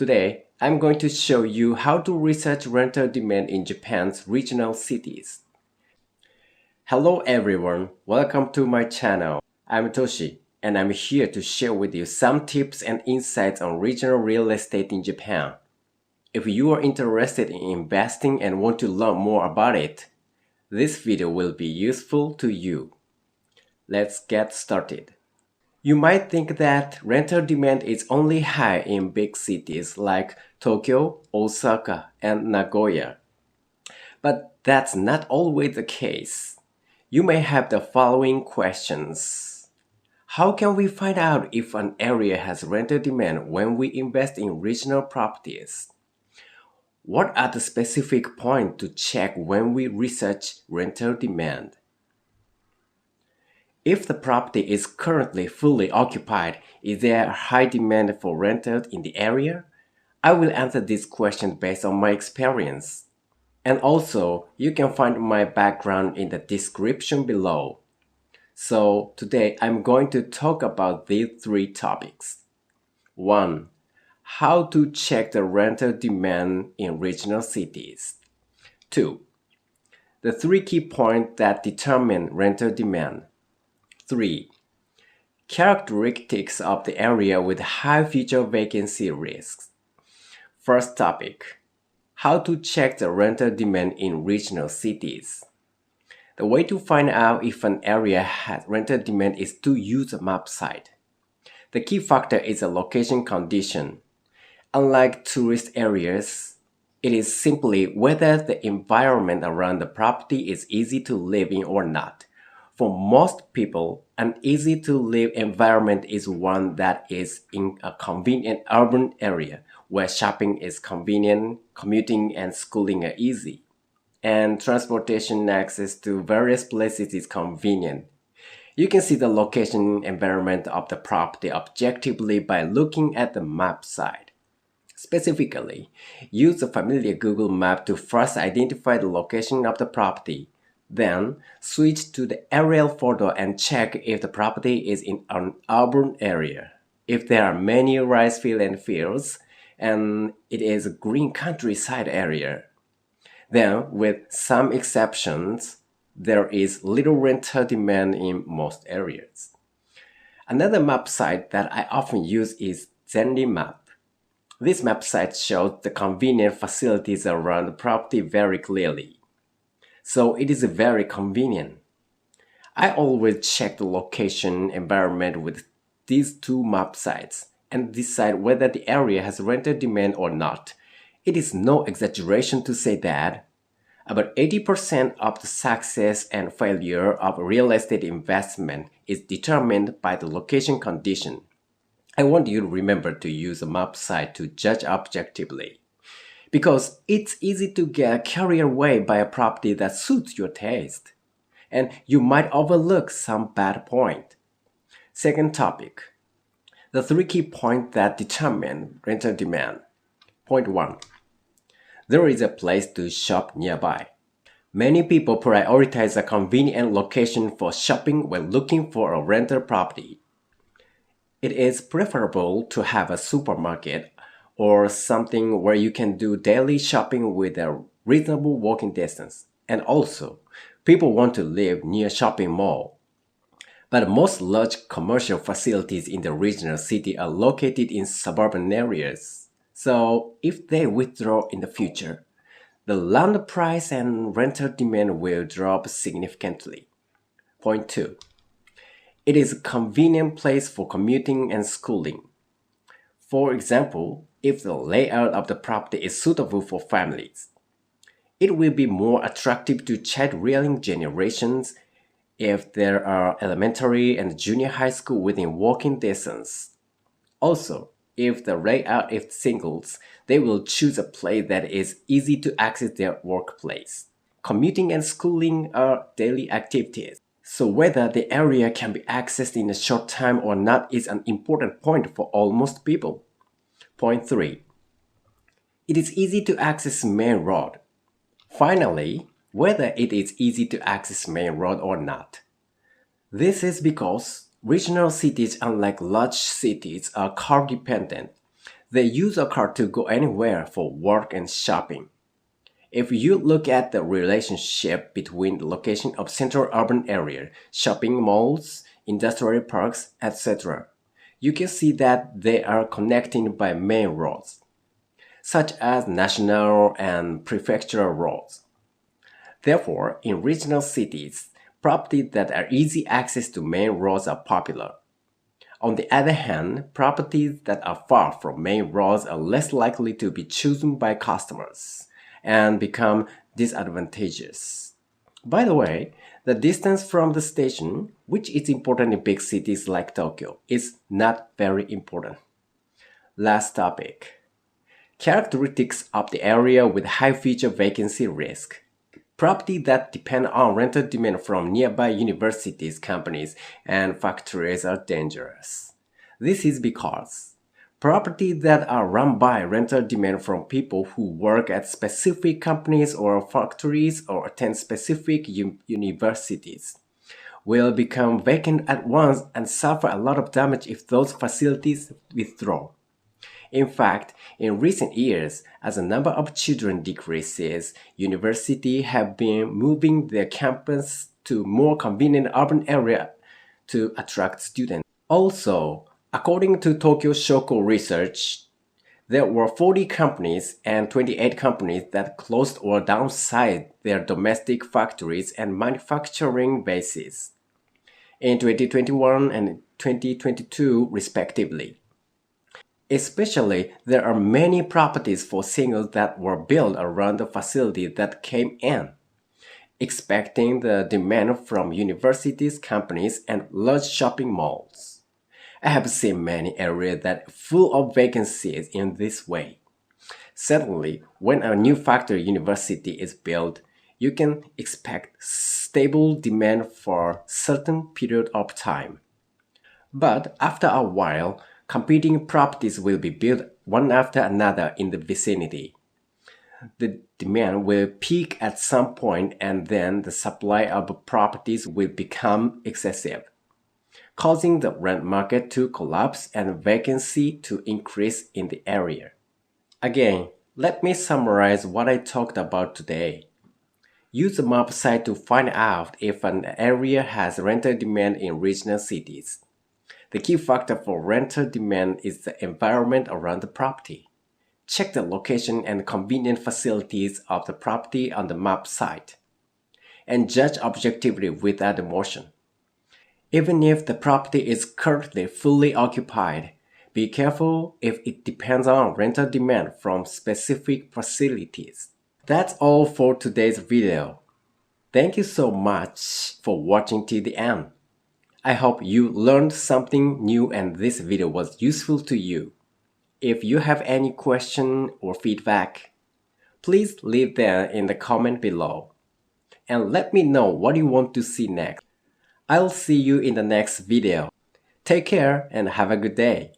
Today, I'm going to show you how to research rental demand in Japan's regional cities. Hello everyone, welcome to my channel. I'm Toshi, and I'm here to share with you some tips and insights on regional real estate in Japan. If you are interested in investing and want to learn more about it, this video will be useful to you. Let's get started. You might think that rental demand is only high in big cities like Tokyo, Osaka, and Nagoya. But that's not always the case. You may have the following questions. How can we find out if an area has rental demand when we invest in regional properties? What are the specific points to check when we research rental demand? If the property is currently fully occupied, is there a high demand for rentals in the area? I will answer this question based on my experience. And also, you can find my background in the description below. So today I'm going to talk about these three topics. 1. How to check the rental demand in regional cities. 2. The three key points that determine rental demand. 3. Characteristics of the area with high future vacancy risks. First topic. How to check the rental demand in regional cities. The way to find out if an area has rental demand is to use a map site. The key factor is the location condition. Unlike tourist areas, it is simply whether the environment around the property is easy to live in or not. For most people, an easy-to-live environment is one that is in a convenient urban area where shopping is convenient, commuting and schooling are easy, and transportation access to various places is convenient. You can see the location environment of the property objectively by looking at the map site. Specifically, use the familiar Google map to first identify the location of the property. Then, switch to the aerial photo and check if the property is in an urban area. If there are many rice fields and fields, and it is a green countryside area. Then, with some exceptions, there is little rental demand in most areas. Another map site that I often use is ZenlyMap. This map site shows the convenient facilities around the property very clearly. So it is very convenient. I always check the location environment with these two map sites and decide whether the area has rental demand or not. It is no exaggeration to say that about 80% of the success and failure of real estate investment is determined by the location condition. I want you to remember to use a map site to judge objectively. Because it's easy to get carried away by a property that suits your taste, and you might overlook some bad point. Second topic, the three key points that determine rental demand. Point 1. There is a place to shop nearby. Many people prioritize a convenient location for shopping when looking for a rental property. It is preferable to have a supermarket or something where you can do daily shopping with a reasonable walking distance. And also, people want to live near shopping mall. But most large commercial facilities in the regional city are located in suburban areas. So, if they withdraw in the future, the land price and rental demand will drop significantly. Point 2. It is a convenient place for commuting and schooling. For example, if the layout of the property is suitable for families, it will be more attractive to child-rearing generations if there are elementary and junior high school within walking distance. Also, if the layout is singles, they will choose a place that is easy to access their workplace. Commuting and schooling are daily activities, so whether the area can be accessed in a short time or not is an important point for almost people. Point 3. It is easy to access main road. Finally, whether it is easy to access main road or not. This is because regional cities, unlike large cities, are car dependent. They use a car to go anywhere for work and shopping. If you look at the relationship between the location of central urban area, shopping malls, industrial parks, etc., you can see that they are connected by main roads, such as national and prefectural roads. Therefore, in regional cities, properties that are easy access to main roads are popular. On the other hand, properties that are far from main roads are less likely to be chosen by customers and become disadvantageous. By the way, the distance from the station, which is important in big cities like Tokyo, is not very important. Last topic. Characteristics of the area with high future vacancy risk. Properties that depend on rental demand from nearby universities, companies, and factories are dangerous. This is because properties that are run by rental demand from people who work at specific companies or factories or attend specific universities will become vacant at once and suffer a lot of damage if those facilities withdraw. In fact, in recent years, as the number of children decreases, universities have been moving their campus to more convenient urban areas to attract students. Also, according to Tokyo Shoko Research, there were 40 companies and 28 companies that closed or downsized their domestic factories and manufacturing bases in 2021 and 2022 respectively. Especially, there are many properties for singles that were built around the facility that came in, expecting the demand from universities, companies, and large shopping malls. I have seen many areas that are full of vacancies in this way. Certainly, when a new factory university is built, you can expect stable demand for certain period of time. But after a while, competing properties will be built one after another in the vicinity. The demand will peak at some point and then the supply of properties will become excessive, causing the rent market to collapse and vacancy to increase in the area. Again, let me summarize what I talked about today. Use the map site to find out if an area has rental demand in regional cities. The key factor for rental demand is the environment around the property. Check the location and convenient facilities of the property on the map site, and judge objectively without emotion. Even if the property is currently fully occupied, be careful if it depends on rental demand from specific facilities. That's all for today's video. Thank you so much for watching till the end. I hope you learned something new and this video was useful to you. If you have any question or feedback, please leave them in the comment below. And let me know what you want to see next. I'll see you in the next video. Take care and have a good day.